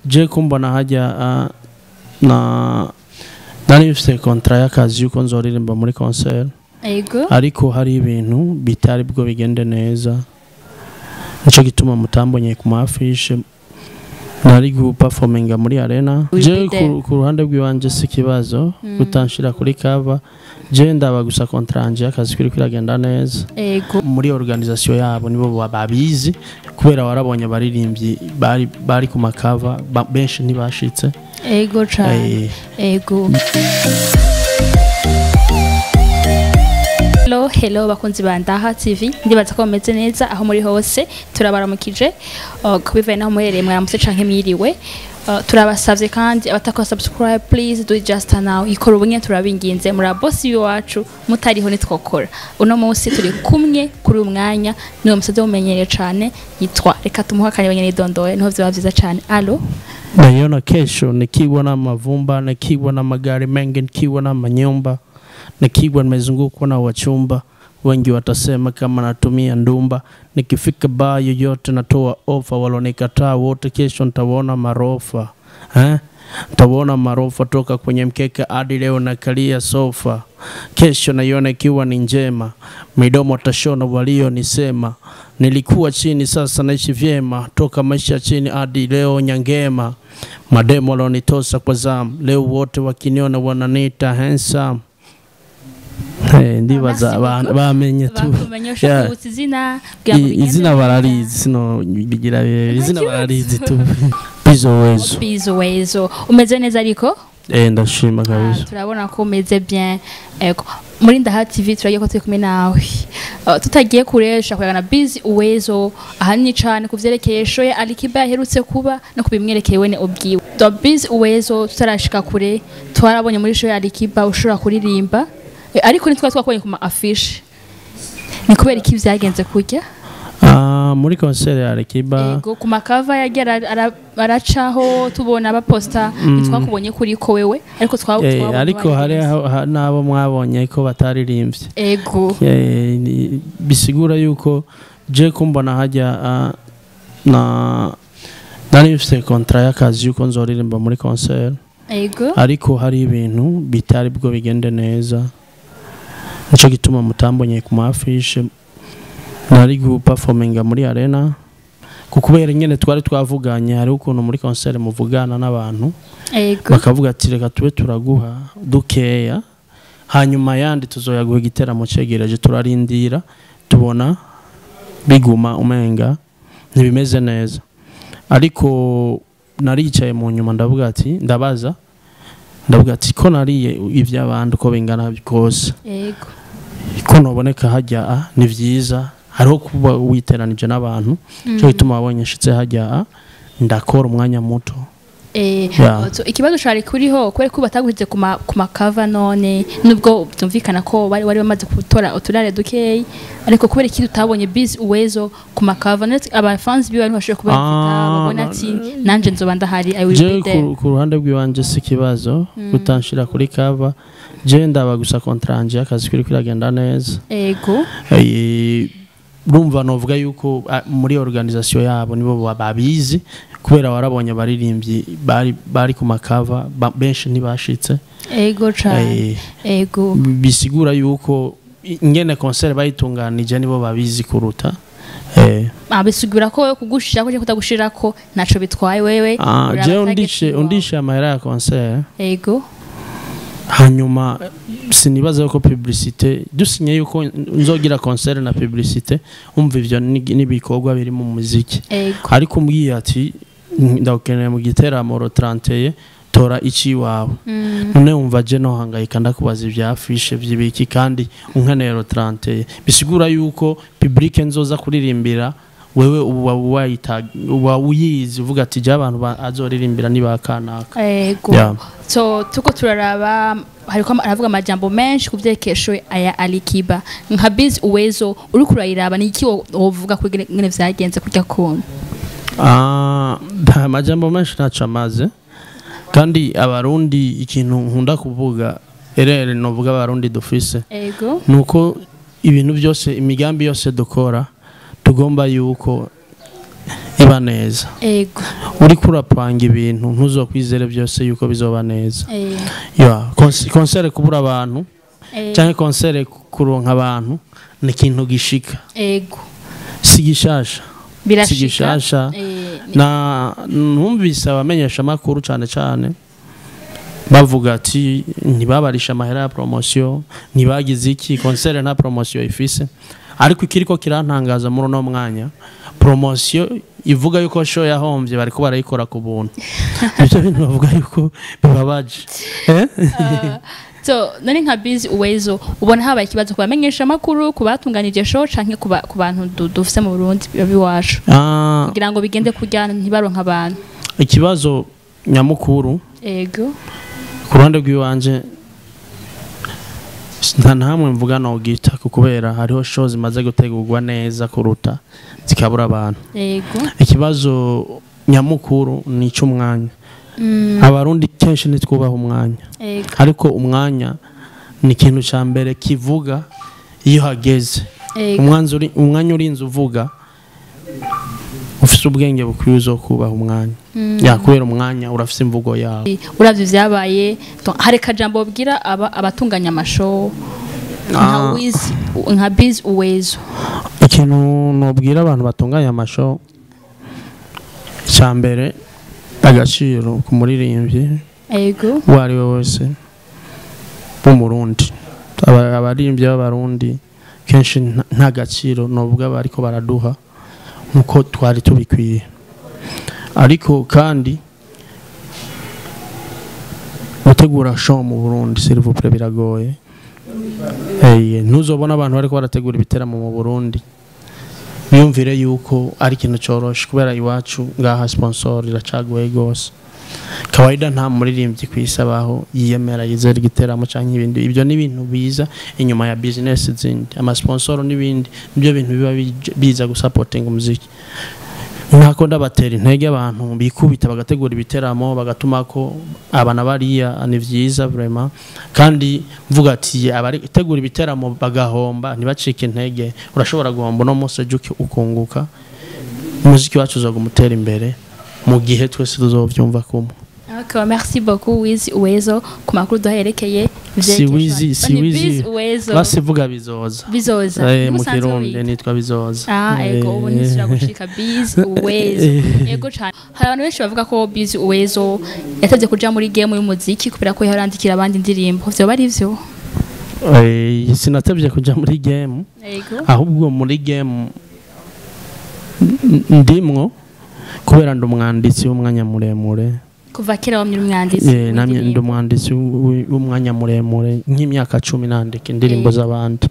je kumbona hajya nari mfite kontra y'akazi yuko nzoririmba muri concert ariko hari ibintu bitari bwo bigende neza nico gituma mutambonye ku Affiche nari performinga muri arena je ku ruhande rw'iwanje si kibazo gutanshira kuri cover je ndaba gusa kontranje y'akazi kuri kwiragenda neza muri organisation yabo nibo babizi kubera warabonye abaririmbyi bari ku makava benshi ntibashitse cyane Hello bakunzi bandaha TV ndibaza ko meze neza aho muri hose turabaramukije kubivaye naho muhereye mwaramutse canke mwiriwe turabasavye kandi abatako subscribe please do it just now ikora ubunye turabinginze muri boss wacu mutariho nitwokora uno munsi turi kumwe kuri umwanya niwe musaze mumenyereye cane yitwa reka tumuha kanyabanye nidondoye niho vyo bavyiza cane allo nayona kesho nikibona mavumba nikibona magari mengi nikibona manyumba nikigwa nimezunguka na wachumba wengi watasema kama natumia ndumba nikifika baa yoyote natoa offer walonikataa wote kesho nitaona marofa nitaona marofa toka kwenye mkeka hadi leo nakalia sofa kesho naiona ikiwa ni njema midomo tashona walio nisema nilikuwa chini sasa naishi vyema toka maisha chini hadi leo nyangema mademo walonitosa kwa zamu leo wote wakiniona wananiita handsome ndibaza bamenye tu izina bararizi sino bigira izina bararizi tu Bizo wezo umeze neza ariko ndashima kabisa turabona ko umeze bien muri Ndaha TV turagiye ko turi kumwe nawe tutagiye kuresha kwagana Bizo wezo ahanini cyane kuvyerekeye show ya ALIKIBA yaherutse kuba no kubimwerekeye wene ubwiwe Bizo wezo tutarashika kure twarabonye muri show ya ALIKIBA ushobora kuririmba ariko nitwa twakubonye ku Affiche ni kubera iki byagenze kujya muri concert ya ALIKIBA ku makava yagera aracaho tubona abaposta twakubonye kuri ko wewe ariko twabonye ariko hari nabo mwabonye ko bataririmbye bisigura yuko je kumbona hajya nari mfite kontra y'akazi yuko nzoririmba muri concert ariko hari ibintu bitari bwo bigende neza nico gituma mutambonye ku Affiche nari performinga muri arena kukubera nyene twari twavuganye hari ukuntu muri concert muvugana n'abantu bakavuga ati reka tube turaguha dukeya hanyuma yandi tuzoyaguha igiteramo cegereje turarindira tubona biguma umenga ntibimeze neza ariko naricaye mu nyuma ndavuga ati ko nariye ivy'abandi ko bingana bikose ko noboneka hajya ni vyiza hariho kuba witeranije n'abantu cyo bituma wabonye shitse hajya ndakora umwanya muto ikibazo cari kuriho kwere ko bataguhize ku makava none nubwo byumvikana ko bari bamaze gutora uturare dukeyi ariko kubera iki tutabonye Bizo wezo ku makava aba fans biwe bari bashoboye kuba babona ati nanje nzoba ndahari I will be there ku ruhande rw'iwanje si kibazo gutanshira kuri cover je ndaba gusa kontranje y'akazi kuri kwiragenda neza rumva novuga yuko muri organisation yabo nibo babizi kubera warabonye abaririmbyi bari ku makava benshi ntibashitse cyane bisigura yuko ingene concert bayitunganije nibo babizi kuruta bisigura ko kugushira ko kutagushira ko naco bitwaye wewe je undishe amahera ya concert hanyuma sinibaza ko publicité dusinye yuko nzogira concert na publicité umva ivyo nibikorwa biri mu muziki ariko mbwiye ati ndakeneye mu giteramo 31 tora ici wawe none umva je no hangayika ndakubaza ivya Affiche vyibiki kandi unkanero 31 bisigura yuko public nzoza kuririmbira wewe uba uyizi uvuga ati je abantu azoririmbira nibakanaka so tuko turaraba hariko aravuga amajambo menshi kuvyekesho aya ALIKIBA nka Bizo wezo uri kurayiraba niki wovuga kuri ngene vyagenze kujya kontu amajambo menshi ntacamaze kandi abarundi ikintu nkunda kuvuga erere novuga abarundi dufise nuko ibintu byose imigambi yose dukora tugomba yuko iba neza ego uri kurapanga ibintu ntuzokwizere byose yuko bizoba neza konsere kubura abantu cyangwa konsere kuronka abantu ni ikintu gishika ego sigishasha birashika na numvise abamenyesha makuru cyane bavuga ati ntibabarisha amahera ya promotion ntibagize iki konsere nta promotion ifise ariko ikiriko kirantangaza muri no mwanya promotion ivuga yuko show yahombye bariko barayikora ku buntu ibyo bintu bavuga yuko bibabaje so nari nka Bizo wezo ubona habaye ikibazo kubamenyesha makuru kubatunganije show canke ku bantu dufise mu Burundi biwacu kugira ngo bigende kujyana ntibaronka abantu ikibazo nyamukuru ego kurande rw'iwanje nta namwe mvuga no gita kubera hariho show zimaze gutegurwa neza kuruta zikabura abantu yego ikibazo nyamukuru ni cy'umwanya abarundi kenshi nitwubaha umwanya ariko umwanya ni ikintu cya mbere kivuga iyo hageze umwanya urinze uvuga ufite ubwenge bukwiye uzo kubaha umwanya yakubera umwanya urafite imvugo yawe uravye vyabaye hari kajambo bwira abatunganya amashow nka Bizo wezo ikintu nobwira abantu batunganya amashow cyambere agaciro ku muririmbyi ego wari wose b'umurundi abaririmbyi b'abarundi kenshi nta gaciro nobwa bariko baraduha nkuko twari tubikwiye ariko kandi gutegura show mu Burundi s'il vous plaît biragoye ntuzobona abantu bariko barategura ibiteramo mu Burundi biyumvire yuko ari ikintu coroshe kubera iwacu ngaha sponsor iracagoye gose kawaida nta muririmbyi kwisabaho yiyemera yizera igiteramo canke ibindi ibyo ni ibintu biza inyuma ya business zindi ama sponsor n'ibindi nibyo bintu biba biza gusupporting umuziki ntako ndabatera intege abantu bikubita bagategura ibiteramo bagatuma ko abana bariya ni vyiza vraiment kandi mvuga ati abategura ibiteramo bagahomba ntibacike intege urashobora guhomba no mose ukunguka umuziki wacu uzagumutera imbere mu gihe twese tuzovyumva kumwe. Okay, merci beaucoup wezo ku makuru duherekeye si wizi basivuga bizoza mu Kirundi nitwa bizoza ego ubu nisira gushika Bizo wezo ego cyane hari abantu benshi bavuga ko Bizo wezo yatavye kuja muri game y'umuziki kubera ko yarandikira abandi indirimbo vyo bari vyo sinatavye kuja muri game ahubwo muri game ndimwo kubera ndumwanditsi w'umwanya muremure kuva kera wa umwanditsi namye ndumwanditsi w'umwanya muremure nk'imyaka 10 nandika indirimbo z'abandi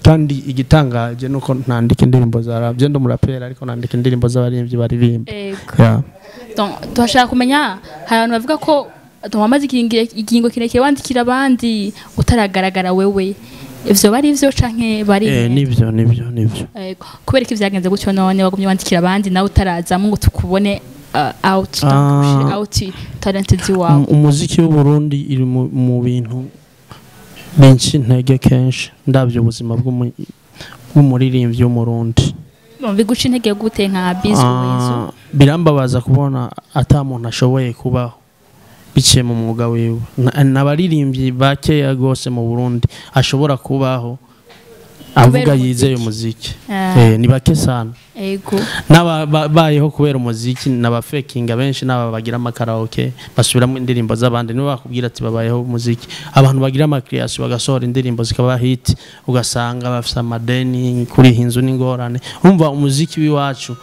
kandi igitangaje nuko nandika indirimbo z'arabye ndumurapera ariko nandika indirimbo z'abaririmbyi baririmba donc twashaka kumenya hari abantu bavuga ko wamaze ikingo kirekire wandikira abandi utaragaragara wewe ivyo bari ivyo canke bari nivyo kubera ko ivyagenze gutyo none wagumye wandikira abandi nawe utarazamo ngo tukubone out talented wawe umuziki w'u Burundi iri mu bintu benshi ntege kenshi ndavyo ubuzima bw'umuririmbyi w'umurundi biguca intege gute nka Bizo wezo birambabaza kubona ata muntu ashoboye kubaho biciye mu mwuga wiwe n'abaririmbyi bakeya gose mu Burundi ashobora kubaho avuga yizeye umuziki ni bake sana ego n'ababayeho kubera umuziki n'abafakinga benshi n'ababagira amakaraoke basubiramo indirimbo z'abandi nibo bakubwira ati babayeho umuziki abantu bagira amakreation bagasohora indirimbo zikaba hit ugasanga bafite amadeni kuri hinzu n'ingorane umva umuziki wiwacu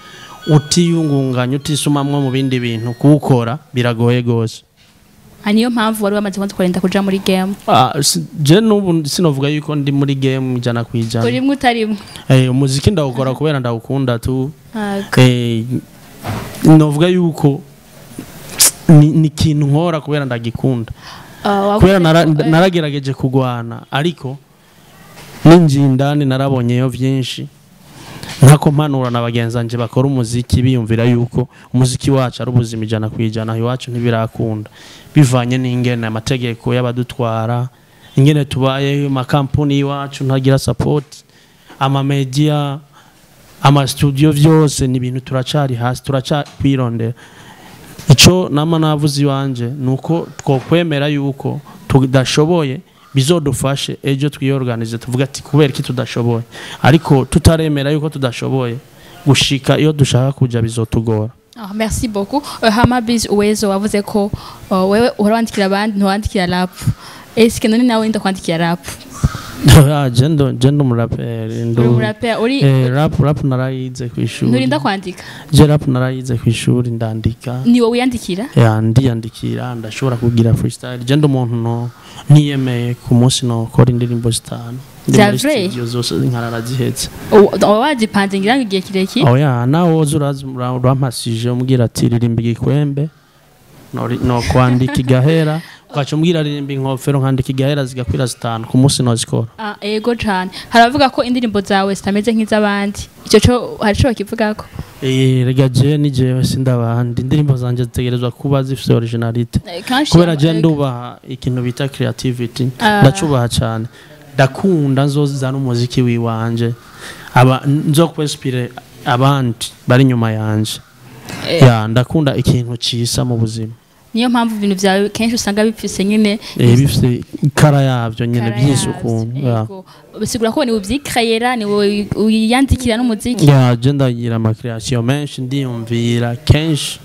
utiyungunganya utisumamwe mu bindi bintu kuwukora biragoye gose aniyo mpamvu wari wamaze kwenda kuja muri game je nubu sinovuga yuko ndi muri game ijana kwijana uri mutarimwe umuziki ndawukora kubera ndawukunda tu novuga yuko ni kintu nkora kubera ndagikunda kubera naragerageje kugwana ariko ninjindani narabonyeyo vyinshi ntako mpanura na bagenzanje bakora umuziki biyumvira yuko umuziki wacu ari ubuzima ijana kwijana iwacu ntibirakunda bivanye n'ingene amategeko y'abadutwara ingene tubaye makampuni iwacu ntagira support ama media ama studio vyose ni ibintu turacari hasi turacakwirondera. Ico nama navuze iwanje nuko twokwemera yuko tudashoboye bizodufashe ejo twiyorganize tuvuga ati kubera iki tudashoboye, ariko tutaremera yuko tudashoboye gushika iyo dushaka kuja bizotugora. Merci beaucoup. Hama Bizo wezo wavuze ko wewe urandikira abandi ntiwandikira rap. Est-ce que none nawe ndakwandikira rap? Jendo muraperi rap narayize kwishuri. Nurinda kwandika? Je rap narayize kwishuri ndandika. Ni wowe yandikira? Ndiyandikira ndashobora kugira freestyle. Jendo umuntu no niyemeye ku munsi no kora indirimbo zitanu. Zavre? Zose nkarara zihetse. Wajipanze ngira ngo igihe kireki? Nawe uzuraza urampasije umbwira ati ririmba igikwembe no kwandika igahera. Kwacho mbwira ririmba inkofero nkandika igahera zigakwira zitanu ku munsi no zikora. Ego cyane. Haravuga ko indirimbo zawe zitameze nk'izabandi. Icyo cyo harico bakivugako. Rega je ni jewe sindabandi. Indirimbo zanje zitegerezwa kuba zifite originality. Kubera je ndubaha ikintu bita creativity. Ndacubaha cyane. Ndakunda nzozana umuziki wiwanje. Nzo kwespire abandi bari nyuma yanje. Ndakunda ikintu cisa mu buzima. Niyo mpamvu ibintu byawe kenshi usanga bipfise nyine bifise ikara yavyo nyene by'isuku. Bisigura ko ni uvyikayera ni uyandikira n'umuziki. Je ndagira ama creation menshi ndiyumvira kenshi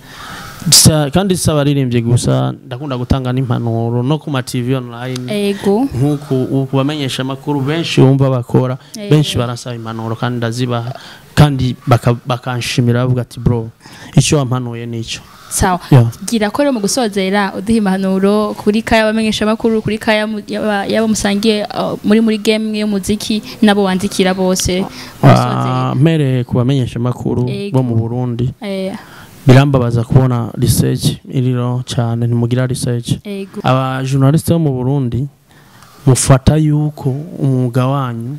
kandi sabaririmbye gusa ndakunda gutanga n'impanuro no ku ma TV online. Nkuko ubamenyesha makuru benshi umva bakora benshi barasaba impanuro kandi ndazibaha kandi bakanshimira bavuga ati bro icyo wampanuye nico. Sawa. Gira ko rero mu gusozera uduha impanuro kuri kaya bamenyesha makuru kuri kaya yabo musangiye muri game y'umuziki nabo wandikira bose. Mere kubamenyesha makuru bo mu Burundi. Birambabaza kubona research iriro cyane ntimugira research. Aba journaliste bo mu Burundi mufata yuko umwuga wanyu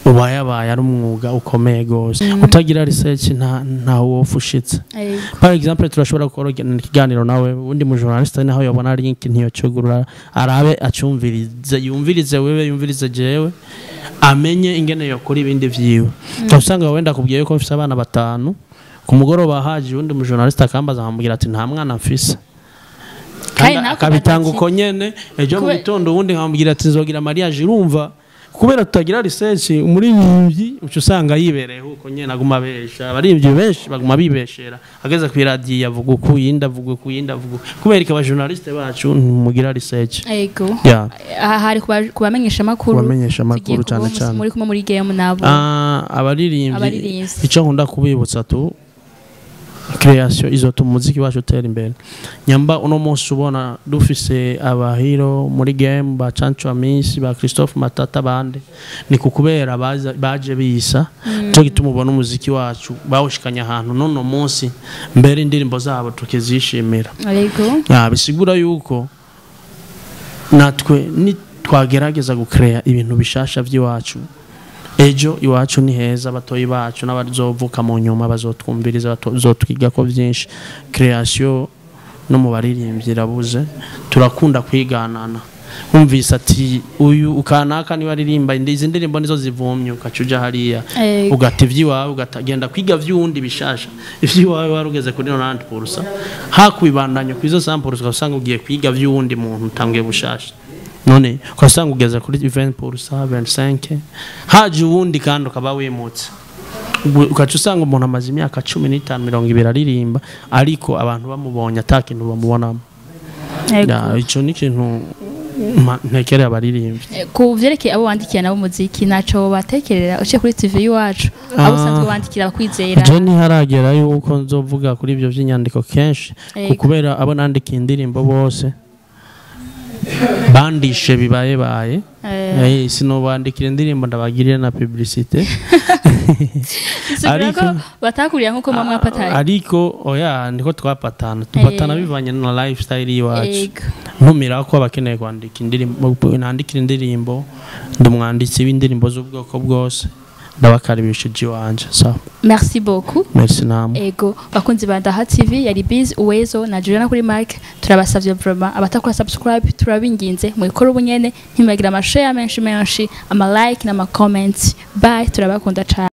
ubayabaye ari umwuga ukomeye gose. Utagira research nta wofushitse. Par exemple turashobora gukora ikiganiro nawe undi mu journaliste naho yabona link ntiyo cyogurura arabe acumvirize yumvirize wewe yumvirize jewe amenye ingene yakora ibindi vyiwe. Usanga wenda kubwiye ko mfise abana batanu ku mugoroba haje undi mu journaliste akambaza amubwira ati nta mwana mfise. Akabitanga uko nyene ejo mu gitondo undi nkamubwira ati nzogira mariage urumva kubera tutagira research muri yimvyi usanga yibereye uko nyene aguma besha abarivyo benshi baguma bibeshera ageze ku radio yavuga ukuyinda avuga kubera ikaba journaliste bacu mugira research. Hari kubamenyesha makuru cyane cyane muri kumwe muri game nabo abaririmbyi ico nkunda kubibutsa tu creation izotuma umuziki wacu utera imbere. Nyamba uno munsi ubona dufise abahiro muri game ba Chancho Amisi ba Christophe Matata bande ni kukubera baje bisa cyo gituma ubona umuziki wacu bawushikanya ahantu nono munsi mbere indirimbo zabo tukizishimira. Bisigura yuko natwe ni twagerageza gukrea ibintu bishasha by'iwacu ejo iwacu ni heza batoyi bacu n'abazovuka mu nyuma bazotwumviriza bazotwiga ko byinshi. Creation no mu baririmbyi rabuze turakunda kwiganana umvise ati uyu ukanaka ni baririmba izi ndirimbo nizo zivumye ukacuja hariya ugativyi wawe ugatagenda kwiga vyundi bishasha ivyi wawe warugeze kuri 90% hakwibandanya kwizo sample usanga ugiye kwiga vyundi muntu utangiye bushasha none kwasanga ugeze kuri 20% 25 haje ubundi kandi ukaba wimutse ukacusanga umuntu amazi imyaka 15 20 aririmba ariko abantu bamubonye atakintu bamubonamo. Ico ni kintu ntekere abaririmvye ku vyerekeye abo wandikiye nabo muziki naco batekerera uce kuri TV yacu abo sanzwe bandikira bakwizera. Je ni haragera yuko nzovuga kuri ivyo vy'inyandiko kenshi kubera abo nandikiye indirimbo bose bandishe bibaye sino bandikira indirimbo ndabagirira na publicité ariko batakuriya nkuko mama yapataye ariko niko twapatana tupatana bivanye na lifestyle yiwacu ntumira ko abakeneye kwandika indirimbo nandikira indirimbo ndumwanditsi w'indirimbo z'ubwoko bwose ndabakaribishije wanje. Merci beaucoup. Merci namwe. Bakunzi ba Ndaha TV yari Bizo wezo na Juliana kuri mic turabasavye vraiment abatakora subscribe turabinginze mu ikoro bunyene ntimagira ama share menshi ama like na ama comments. Bye turabakunda cyane.